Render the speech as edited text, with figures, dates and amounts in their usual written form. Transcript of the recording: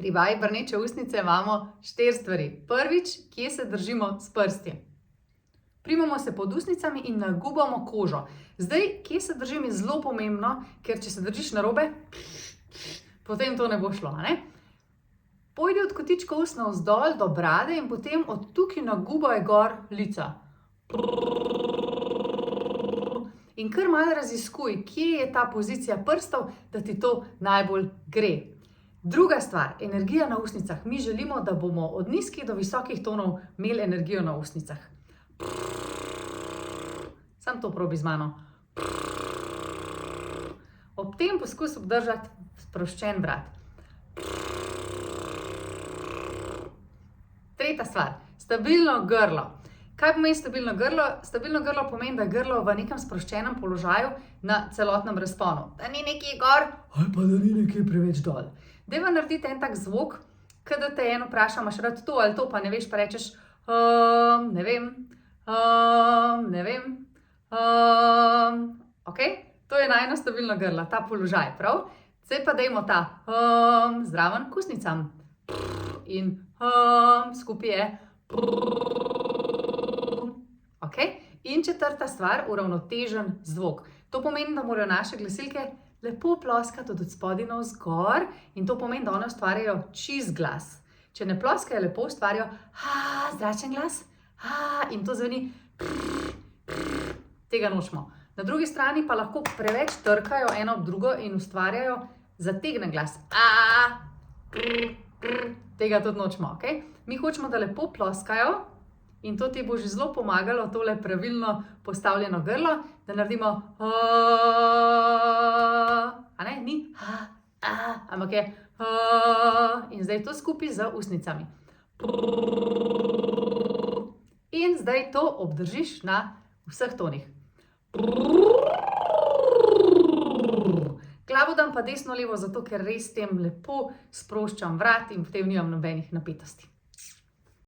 Pri vaji brneče ustnice imamo 4 stvari. Prvič, kje se držimo s prsti. Primamo se pod ustnicami in nagubamo kožo. Zdaj, kje se držim, je zelo pomembno, ker če se držiš narobe, potem to ne bo šlo, ne? Pojdi od kotička ust navzdol do brade in potem od tukaj nagubaj gor lica. In kar malo raziskuj, kje je ta pozicija prstov, da ti to najbolj gre. Druga stvar, energija na ustnicah. Mi želimo, da bomo od nizkih do visokih tonov imeli energijo na ustnicah. Sam to probi z mano. Ob tem poskus obdržati sproščen vrat. Tretja stvar, stabilno grlo. Kaj pomeni stabilno grlo? Stabilno grlo pomeni, da je grlo v nekem sproščenem položaju na celotnem razponu. Da ni nekje gor ali pa da ni nekje preveč dol. Dajva narediti en tak zvok, kada te en vpraša, imaš rad to ali to, pa ne veš, pa rečeš ne vem, ne vem, ok? To je najno stabilno grlo, ta položaj, prav? Zdaj pa dajmo ta zraven k ustnicam. In skupaj je ok? In četrta stvar, uravnotežen zvok. To pomeni, da morajo naše glasilke lepo ploskati od spodaj navzgor in to pomeni, da one ustvarjajo čist glas. Če ne ploskajo lepo, ustvarjajo zračen glas in to zveni tega nočemo. Na drugi strani pa lahko preveč trkajo eno ob drugo in ustvarjajo zategnen glas. Tega tudi nočemo, ok? Mi hočemo, da lepo ploskajo in to ti bo že zelo pomagalo, tole pravilno postavljeno grlo, da naredimo a ne, ni ampak je in zdaj to skupaj z ustnicami. In zdaj to obdržiš na vseh tonih. Glavo dam pa desno levo, zato ker res tem lepo sproščam vrat in potem nimam nobenih napetosti.